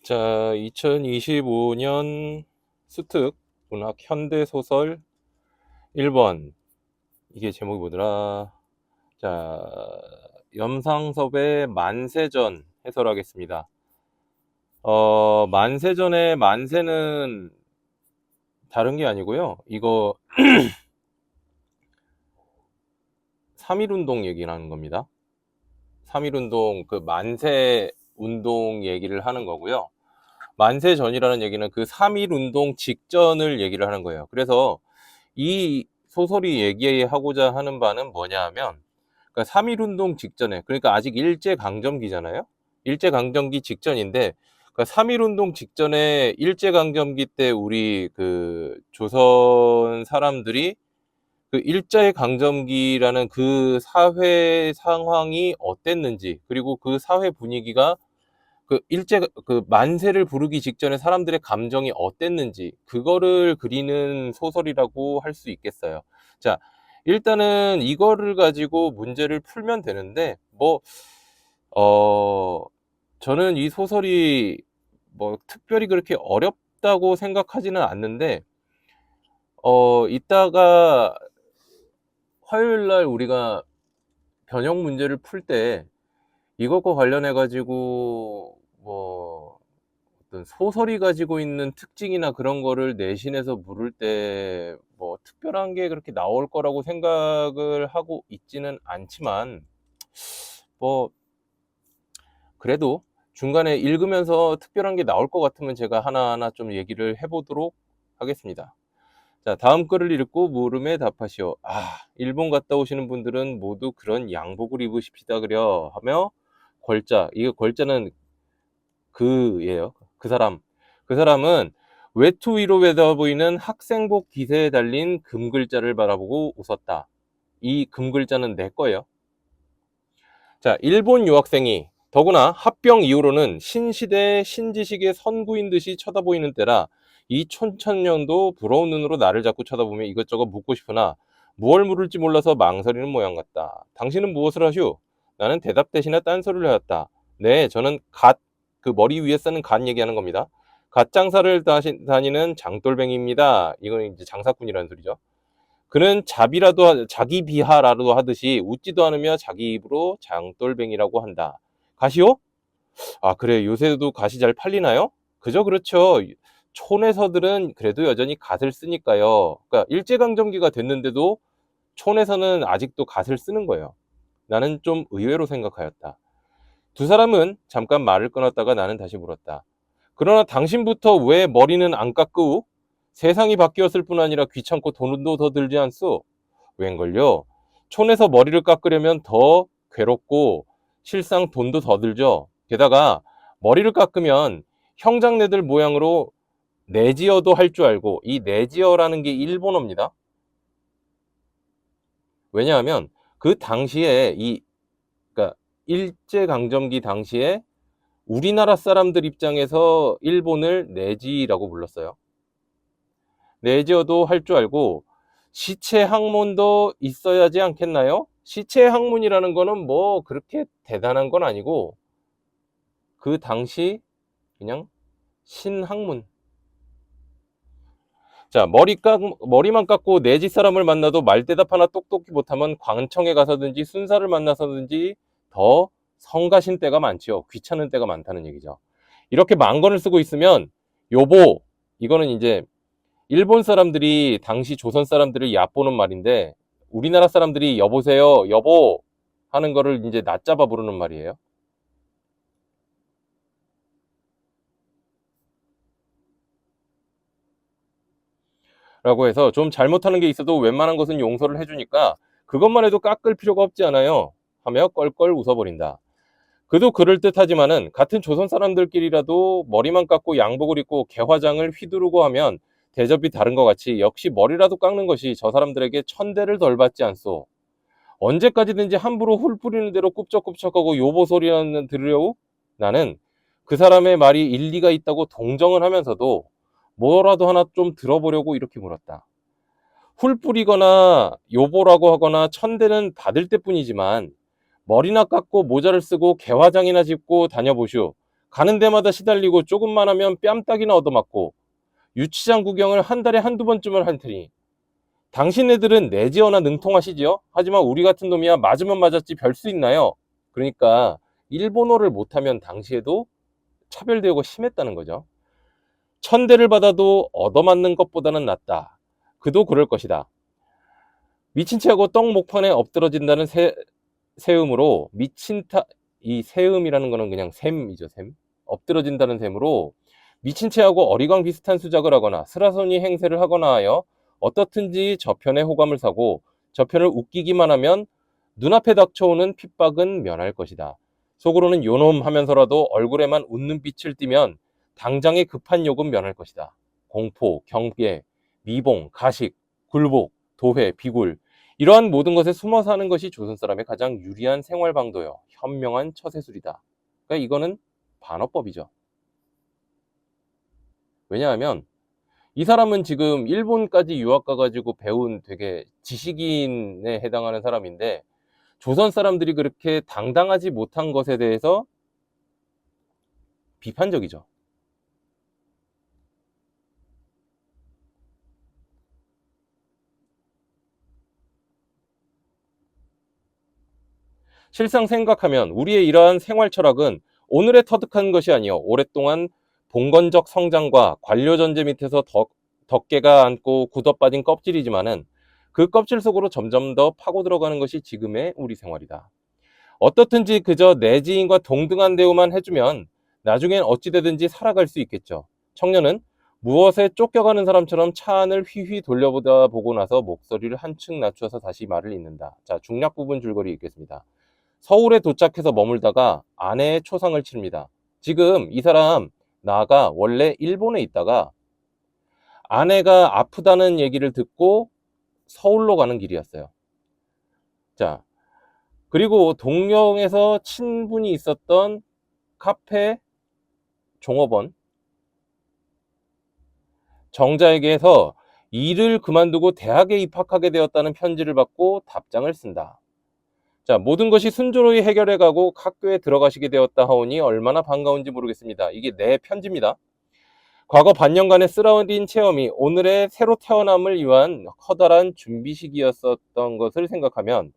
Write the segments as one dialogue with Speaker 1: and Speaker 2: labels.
Speaker 1: 자, 2025년 수특 문학 현대소설 1번. 이게 제목이 뭐더라? 자, 염상섭의 만세전 해설하겠습니다. 만세전의 만세는 다른 게 아니고요. 이거 3.1운동 얘기를 하는 겁니다. 3.1운동 그 만세 운동 얘기를 하는 거고요. 만세전이라는 얘기는 그 3.1운동 직전을 얘기를 하는 거예요. 그래서 이 소설이 얘기하고자 하는 바는 뭐냐 하면, 그러니까 3.1운동 직전에, 그러니까 아직 일제강점기잖아요. 일제강점기 직전인데, 그러니까 3.1운동 직전에 일제강점기 때 우리 그 조선 사람들이 그 일제강점기라는 그 사회 상황이 어땠는지, 그리고 그 사회 분위기가 그 만세를 부르기 직전에 사람들의 감정이 어땠는지, 그거를 그리는 소설이라고 할 수 있겠어요. 자, 일단은 이거를 가지고 문제를 풀면 되는데, 저는 이 소설이 특별히 그렇게 어렵다고 생각하지는 않는데, 이따가 화요일 날 우리가 변형 문제를 풀 때 이것과 관련해 가지고 어떤 소설이 가지고 있는 특징이나 그런 거를 내신에서 물을 때 특별한 게 그렇게 나올 거라고 생각을 하고 있지는 않지만, 뭐 그래도 중간에 읽으면서 특별한 게 나올 것 같으면 제가 하나하나 좀 얘기를 해보도록 하겠습니다. 자, 다음 글을 읽고 물음에 답하시오. 일본 갔다 오시는 분들은 모두 그런 양복을 입으십시다 그려 하며 걸자, 이거 걸자는 그예요. 그 사람은 외투 위로 외다 보이는 학생복 기세에 달린 금글자를 바라보고 웃었다. 이 금글자는 내 거예요. 자, 일본 유학생이 더구나 합병 이후로는 신시대 신지식의 선구인 듯이 쳐다보이는 때라 이 촌천년도 부러운 눈으로 나를 자꾸 쳐다보며 이것저것 묻고 싶으나 무얼 물을지 몰라서 망설이는 모양 같다. 당신은 무엇을 하슈? 나는 대답 대신에 딴소리를 하였다. 네, 저는 그 머리 위에 쓰는 갓 얘기하는 겁니다. 갓 장사를 다니는 장돌뱅이입니다. 이건 이제 장사꾼이라는 소리죠. 그는 자기 비하라도 하듯이 웃지도 않으며 자기 입으로 장돌뱅이라고 한다. 가시오? 그래. 요새도 갓이 잘 팔리나요? 그저 그렇죠. 촌에서들은 그래도 여전히 갓을 쓰니까요. 그러니까 일제강점기가 됐는데도 촌에서는 아직도 갓을 쓰는 거예요. 나는 좀 의외로 생각하였다. 두 사람은 잠깐 말을 끊었다가 나는 다시 물었다. 그러나 당신부터 왜 머리는 안 깎으우? 세상이 바뀌었을 뿐 아니라 귀찮고 돈도 더 들지 않소? 웬걸요? 촌에서 머리를 깎으려면 더 괴롭고 실상 돈도 더 들죠. 게다가 머리를 깎으면 형장내들 모양으로 내지어도 할 줄 알고, 이 내지어라는 게 일본어입니다. 왜냐하면 그 당시에 그러니까 일제강점기 당시에 우리나라 사람들 입장에서 일본을 내지라고 불렀어요. 내지어도 할 줄 알고 시체 학문도 있어야지 않겠나요? 시체 학문이라는 거는 그렇게 대단한 건 아니고 그 당시 그냥 신학문. 자, 머리만 깎고 내 집 사람을 만나도 말대답 하나 똑똑히 못하면 광청에 가서든지 순사를 만나서든지 더 성가신 때가 많지요. 귀찮은 때가 많다는 얘기죠. 이렇게 만건을 쓰고 있으면 요보, 이거는 이제 일본 사람들이 당시 조선 사람들을 얕보는 말인데, 우리나라 사람들이 여보세요, 여보 하는 거를 이제 낮잡아 부르는 말이에요. 라고 해서 좀 잘못하는 게 있어도 웬만한 것은 용서를 해주니까 그것만 해도 깎을 필요가 없지 않아요 하며 껄껄 웃어버린다. 그도 그럴듯하지만은 같은 조선 사람들끼리라도 머리만 깎고 양복을 입고 개화장을 휘두르고 하면 대접이 다른 것 같이 역시 머리라도 깎는 것이 저 사람들에게 천대를 덜 받지 않소. 언제까지든지 함부로 훌 뿌리는 대로 꿉적꿉적하고 요보 소리는 들으려고? 나는 그 사람의 말이 일리가 있다고 동정을 하면서도 뭐라도 하나 좀 들어보려고 이렇게 물었다. 훌 뿌리거나 요보라고 하거나 천대는 받을 때뿐이지만 머리나 깎고 모자를 쓰고 개화장이나 짚고 다녀보슈. 가는 데마다 시달리고 조금만 하면 뺨따기나 얻어맞고 유치장 구경을 한 달에 한두 번쯤은 할 테니 당신네들은 내지어나 능통하시지요? 하지만 우리 같은 놈이야 맞으면 맞았지 별 수 있나요? 그러니까 일본어를 못하면 당시에도 차별대우가 심했다는 거죠. 천대를 받아도 얻어맞는 것보다는 낫다. 그도 그럴 것이다. 미친 채하고 떡 목판에 엎드러진다는 세음으로 이 세음이라는 거는 그냥 셈이죠, 셈. 엎드러진다는 셈으로 미친 채하고 어리광 비슷한 수작을 하거나 스라소니 행세를 하거나 하여 어떻든지 저편의 호감을 사고 저편을 웃기기만 하면 눈앞에 닥쳐오는 핍박은 면할 것이다. 속으로는 요놈 하면서라도 얼굴에만 웃는 빛을 띠면 당장의 급한 욕은 면할 것이다. 공포, 경계, 미봉, 가식, 굴복, 도회, 비굴 이러한 모든 것에 숨어 사는 것이 조선 사람의 가장 유리한 생활 방도요. 현명한 처세술이다. 그러니까 이거는 반어법이죠. 왜냐하면 이 사람은 지금 일본까지 유학 가가지고 배운 되게 지식인에 해당하는 사람인데 조선 사람들이 그렇게 당당하지 못한 것에 대해서 비판적이죠. 실상 생각하면 우리의 이러한 생활 철학은 오늘에 터득한 것이 아니요 오랫동안 봉건적 성장과 관료 전제 밑에서 덕계가 안고 굳어빠진 껍질이지만은 그 껍질 속으로 점점 더 파고 들어가는 것이 지금의 우리 생활이다. 어떻든지 그저 내 지인과 동등한 대우만 해주면 나중엔 어찌되든지 살아갈 수 있겠죠. 청년은 무엇에 쫓겨가는 사람처럼 차 안을 휘휘 돌려보다 보고 나서 목소리를 한층 낮춰서 다시 말을 잇는다. 자, 중략 부분 줄거리 읽겠습니다. 서울에 도착해서 머물다가 아내의 초상을 칩니다. 지금 이 사람 나가 원래 일본에 있다가 아내가 아프다는 얘기를 듣고 서울로 가는 길이었어요. 자, 그리고 동령에서 친분이 있었던 카페 종업원 정자에게서 일을 그만두고 대학에 입학하게 되었다는 편지를 받고 답장을 쓴다. 자, 모든 것이 순조로이 해결해가고 학교에 들어가시게 되었다 하오니 얼마나 반가운지 모르겠습니다. 이게 내 편지입니다. 과거 반년간의 쓰라린 체험이 오늘의 새로 태어남을 위한 커다란 준비식이었었던 것을 생각하면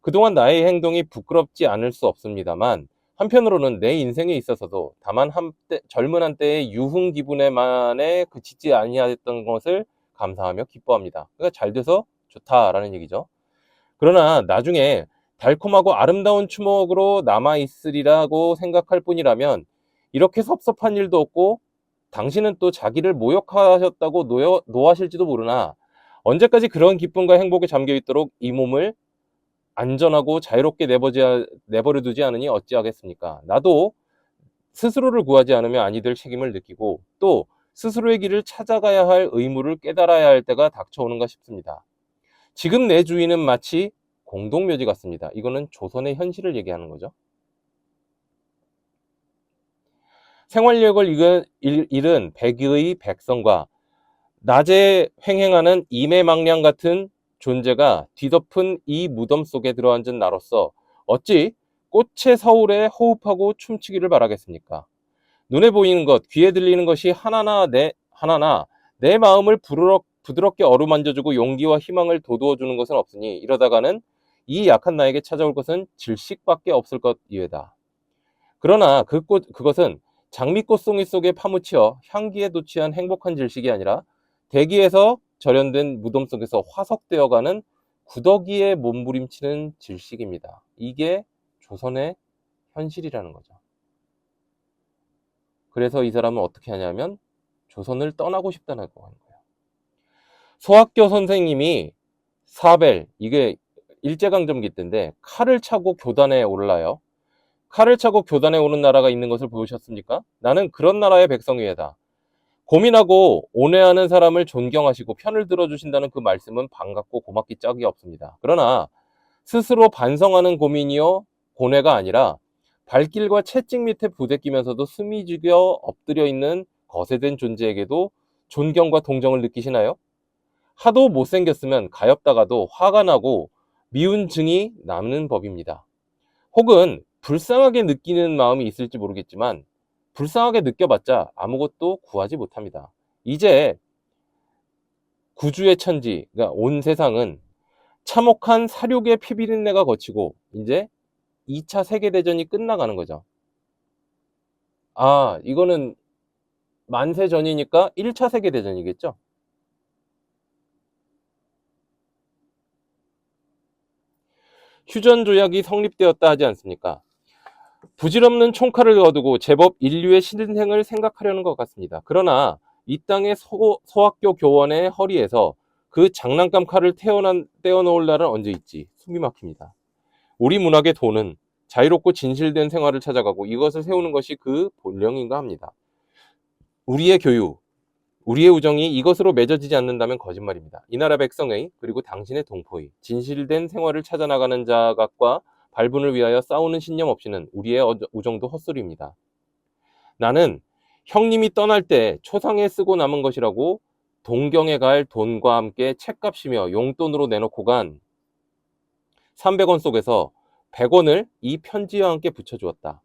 Speaker 1: 그동안 나의 행동이 부끄럽지 않을 수 없습니다만 한편으로는 내 인생에 있어서도 다만 젊은 한때의 유흥 기분에만에 그치지 아니하였던 것을 감사하며 기뻐합니다. 그러니까 잘 돼서 좋다라는 얘기죠. 그러나 나중에 달콤하고 아름다운 추억으로 남아있으리라고 생각할 뿐이라면 이렇게 섭섭한 일도 없고 당신은 또 자기를 모욕하셨다고 노하실지도 모르나 언제까지 그런 기쁨과 행복에 잠겨있도록 이 몸을 안전하고 자유롭게 내버려 두지 않으니 어찌하겠습니까? 나도 스스로를 구하지 않으면 아니 될 책임을 느끼고 또 스스로의 길을 찾아가야 할 의무를 깨달아야 할 때가 닥쳐오는가 싶습니다. 지금 내 주위는 마치 공동묘지 같습니다. 이거는 조선의 현실을 얘기하는 거죠. 생활력을 잃은 백의 백성과 낮에 횡행하는 임해망량 같은 존재가 뒤덮은 이 무덤 속에 들어앉은 나로서 어찌 꽃의 서울에 호흡하고 춤추기를 바라겠습니까? 눈에 보이는 것, 귀에 들리는 것이 하나나 내 마음을 부드럽게 어루만져주고 용기와 희망을 돋우어주는 것은 없으니 이러다가는 이 약한 나에게 찾아올 것은 질식밖에 없을 것 이외다. 그러나 그것은 장미꽃송이 속에 파묻혀 향기에 도취한 행복한 질식이 아니라 대기에서 절연된 무덤 속에서 화석되어가는 구더기에 몸부림치는 질식입니다. 이게 조선의 현실이라는 거죠. 그래서 이 사람은 어떻게 하냐면 조선을 떠나고 싶다는 거예요. 소학교 선생님이 사벨, 이게 일제강점기 때인데 칼을 차고 교단에 올라요. 칼을 차고 교단에 오는 나라가 있는 것을 보셨습니까? 나는 그런 나라의 백성이다. 고민하고 온회하는 사람을 존경하시고 편을 들어주신다는 그 말씀은 반갑고 고맙기 짝이 없습니다. 그러나 스스로 반성하는 고민이요 고뇌가 아니라 발길과 채찍 밑에 부대끼면서도 숨이 죽여 엎드려 있는 거세된 존재에게도 존경과 동정을 느끼시나요? 하도 못생겼으면 가엾다가도 화가 나고 미운 증이 남는 법입니다. 혹은 불쌍하게 느끼는 마음이 있을지 모르겠지만 불쌍하게 느껴봤자 아무것도 구하지 못합니다. 이제 구주의 천지, 그러니까 온 세상은 참혹한 사륙의 피비린내가 거치고 이제 2차 세계대전이 끝나가는 거죠. 아, 이거는 만세 전이니까 1차 세계대전이겠죠? 휴전 조약이 성립되었다 하지 않습니까? 부질없는 총칼을 거두고 제법 인류의 신생을 생각하려는 것 같습니다. 그러나 이 땅의 소학교 교원의 허리에서 그 장난감 칼을 떼어놓을 날은 언제 있지? 숨이 막힙니다. 우리 문학의 도는 자유롭고 진실된 생활을 찾아가고 이것을 세우는 것이 그 본령인가 합니다. 우리의 교육, 우리의 우정이 이것으로 맺어지지 않는다면 거짓말입니다. 이 나라 백성의 그리고 당신의 동포의 진실된 생활을 찾아나가는 자각과 발분을 위하여 싸우는 신념 없이는 우리의 우정도 헛소리입니다. 나는 형님이 떠날 때 초상에 쓰고 남은 것이라고 동경에 갈 돈과 함께 책값이며 용돈으로 내놓고 간 300원 속에서 100원을 이 편지와 함께 붙여주었다.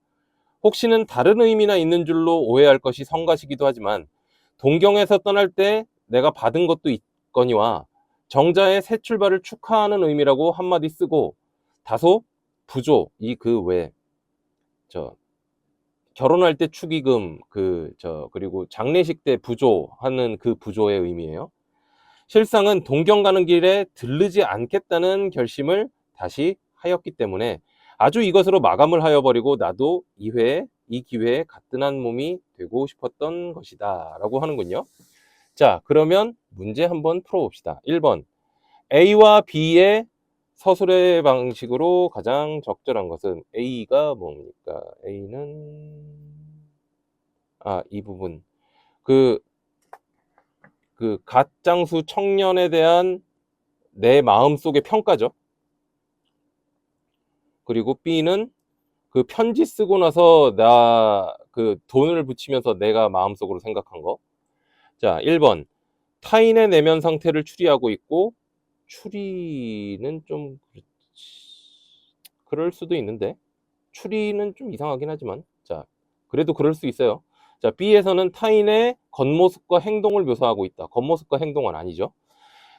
Speaker 1: 혹시는 다른 의미나 있는 줄로 오해할 것이 성가시기도 하지만 동경에서 떠날 때 내가 받은 것도 있거니와 정자의 새 출발을 축하하는 의미라고 한마디 쓰고 다소 부조, 이 그 외 결혼할 때 축의금 그리고 장례식 때 부조하는 그 부조의 의미예요. 실상은 동경 가는 길에 들르지 않겠다는 결심을 다시 하였기 때문에 아주 이것으로 마감을 하여버리고 나도 이 기회에 가뜩한 몸이 되고 싶었던 것이다 라고 하는군요. 자, 그러면 문제 한번 풀어봅시다. 1번 A와 B의 서술의 방식으로 가장 적절한 것은 A가 뭡니까? A는 이 부분 그 갓장수 청년에 대한 내 마음속의 평가죠. 그리고 B는 그 편지 쓰고 나서 나 그 돈을 붙이면서 내가 마음속으로 생각한 거. 자, 1번 타인의 내면 상태를 추리하고 있고 추리는 좀 그럴 수도 있는데 추리는 좀 이상하긴 하지만 자, 그래도 그럴 수 있어요. 자, B에서는 타인의 겉모습과 행동을 묘사하고 있다. 겉모습과 행동은 아니죠.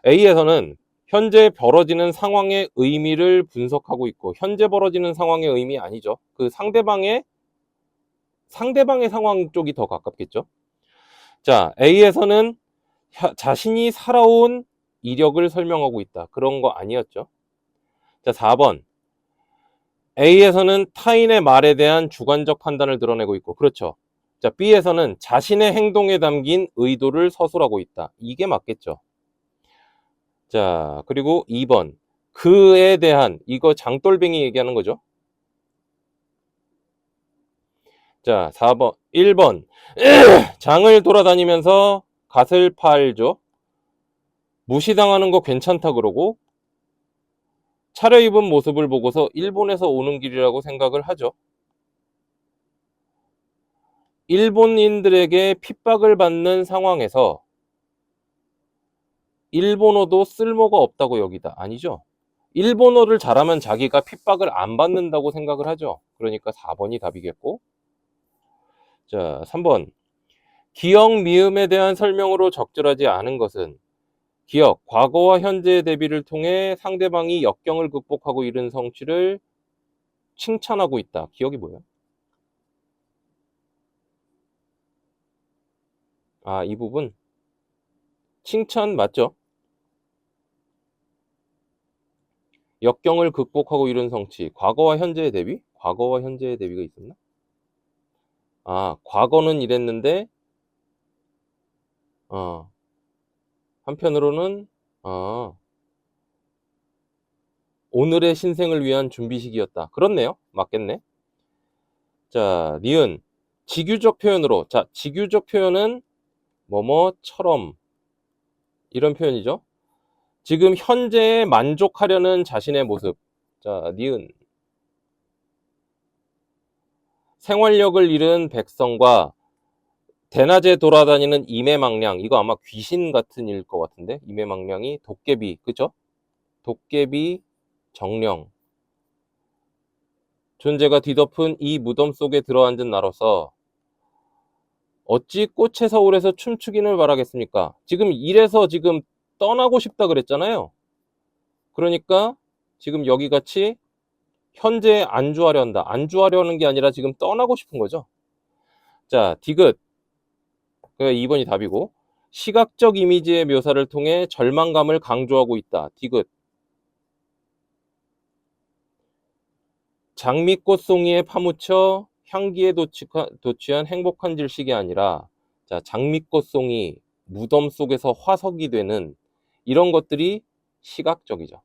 Speaker 1: A에서는 현재 벌어지는 상황의 의미를 분석하고 있고 현재 벌어지는 상황의 의미 아니죠. 그 상대방의 상황 쪽이 더 가깝겠죠. 자, A에서는 자신이 살아온 이력을 설명하고 있다. 그런 거 아니었죠. 자, 4번 A에서는 타인의 말에 대한 주관적 판단을 드러내고 있고 그렇죠. 자, B에서는 자신의 행동에 담긴 의도를 서술하고 있다. 이게 맞겠죠. 자, 그리고 2번 그에 대한 이거 장돌뱅이 얘기하는 거죠. 자, 4번 1번 장을 돌아다니면서 갓을 팔죠. 무시당하는 거 괜찮다 그러고 차려입은 모습을 보고서 일본에서 오는 길이라고 생각을 하죠. 일본인들에게 핍박을 받는 상황에서 일본어도 쓸모가 없다고 여기다. 아니죠. 일본어를 잘하면 자기가 핍박을 안 받는다고 생각을 하죠. 그러니까 4번이 답이겠고. 자, 3번 기억 미음에 대한 설명으로 적절하지 않은 것은 기억, 과거와 현재의 대비를 통해 상대방이 역경을 극복하고 이룬 성취를 칭찬하고 있다. 기억이 뭐예요? 이 부분 칭찬 맞죠? 역경을 극복하고 이룬 성취, 과거와 현재의 대비? 과거와 현재의 대비가 있었나? 과거는 이랬는데 한편으로는 오늘의 신생을 위한 준비식이었다. 그렇네요. 맞겠네. 자, 니은 지규적 표현으로. 자, 지규적 표현은 뭐뭐처럼 이런 표현이죠. 지금 현재에 만족하려는 자신의 모습. 자, 니은 생활력을 잃은 백성과 대낮에 돌아다니는 임해망량. 이거 아마 귀신 같은 일 것 같은데. 임해망량이 도깨비, 그죠? 도깨비 정령. 존재가 뒤덮은 이 무덤 속에 들어앉은 나로서 어찌 꽃의 서울에서 춤추기를 바라겠습니까? 지금 일에서 지금 떠나고 싶다 그랬잖아요. 그러니까 지금 여기 같이 현재에 안주하려 한다. 안주하려는 게 아니라 지금 떠나고 싶은 거죠. 자, 디귿. 그러니까 2번이 답이고, 시각적 이미지의 묘사를 통해 절망감을 강조하고 있다. 디귿. 장미꽃송이에 파묻혀 향기에 도취한 행복한 질식이 아니라, 자, 장미꽃송이 무덤 속에서 화석이 되는 이런 것들이 시각적이죠.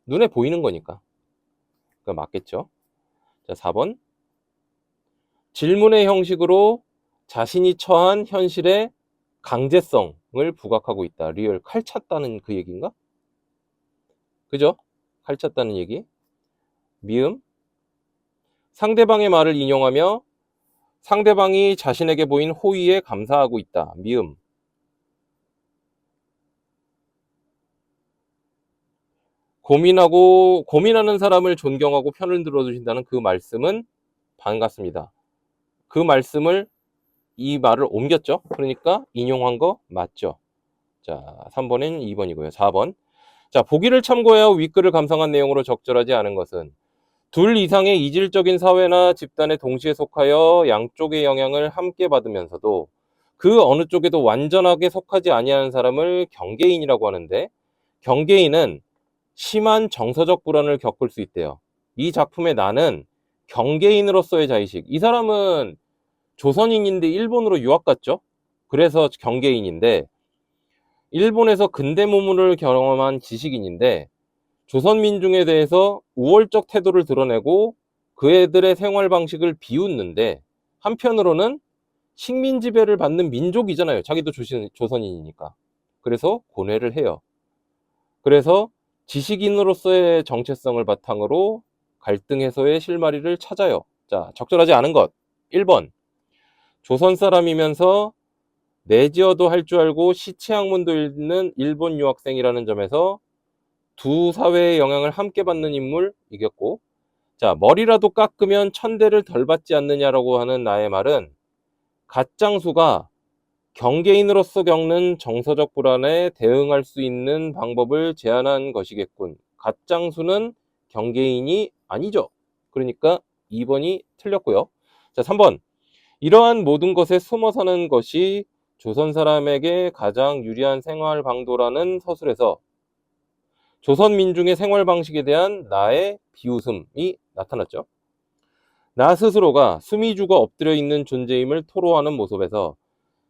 Speaker 1: 눈에 보이는 거니까. 그거 맞겠죠? 자, 4번. 질문의 형식으로 자신이 처한 현실의 강제성을 부각하고 있다. 리얼 칼 찼다는 그 얘기인가? 그죠? 칼 찼다는 얘기. 미음. 상대방의 말을 인용하며 상대방이 자신에게 보인 호의에 감사하고 있다. 미음. 고민하는 사람을 존경하고 편을 들어주신다는 그 말씀은 반갑습니다. 그 말씀을 이 말을 옮겼죠. 그러니까 인용한 거 맞죠. 자, 3번은 2번이고요. 4번. 자, 보기를 참고해야 윗글을 감상한 내용으로 적절하지 않은 것은 둘 이상의 이질적인 사회나 집단에 동시에 속하여 양쪽의 영향을 함께 받으면서도 그 어느 쪽에도 완전하게 속하지 아니하는 사람을 경계인이라고 하는데, 경계인은 심한 정서적 불안을 겪을 수 있대요. 이 작품의 나는 경계인으로서의 자의식. 이 사람은 조선인인데 일본으로 유학 갔죠. 그래서 경계인인데, 일본에서 근대문물을 경험한 지식인인데 조선 민중에 대해서 우월적 태도를 드러내고 그애들의 생활 방식을 비웃는데, 한편으로는 식민 지배를 받는 민족이잖아요. 자기도 조선인이니까. 그래서 고뇌를 해요. 그래서 지식인으로서의 정체성을 바탕으로 갈등 해소의 실마리를 찾아요. 자, 적절하지 않은 것. 1번. 조선 사람이면서 내지어도 할 줄 알고 시체학문도 읽는 일본 유학생이라는 점에서 두 사회의 영향을 함께 받는 인물 이겼고, 자, 머리라도 깎으면 천대를 덜 받지 않느냐라고 하는 나의 말은 갓장수가 경계인으로서 겪는 정서적 불안에 대응할 수 있는 방법을 제안한 것이겠군. 갓장수는 경계인이 아니죠. 그러니까 2번이 틀렸고요. 자, 3번. 이러한 모든 것에 숨어 사는 것이 조선 사람에게 가장 유리한 생활 방도라는 서술에서 조선 민중의 생활 방식에 대한 나의 비웃음이 나타났죠. 나 스스로가 숨이 죽어 엎드려 있는 존재임을 토로하는 모습에서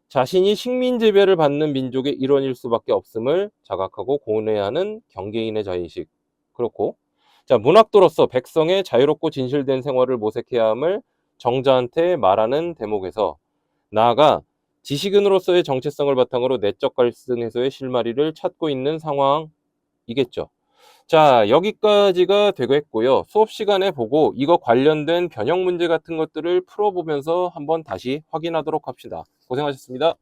Speaker 1: 자신이 식민지배를 받는 민족의 일원일 수밖에 없음을 자각하고 고뇌하는 경계인의 자의식. 그렇고, 자, 문학도로서 백성의 자유롭고 진실된 생활을 모색해야 함을 정자한테 말하는 대목에서 나아가 지식인으로서의 정체성을 바탕으로 내적 갈등 해소의 실마리를 찾고 있는 상황이겠죠. 자, 여기까지가 되겠고요. 수업 시간에 보고 이거 관련된 변형 문제 같은 것들을 풀어보면서 한번 다시 확인하도록 합시다. 고생하셨습니다.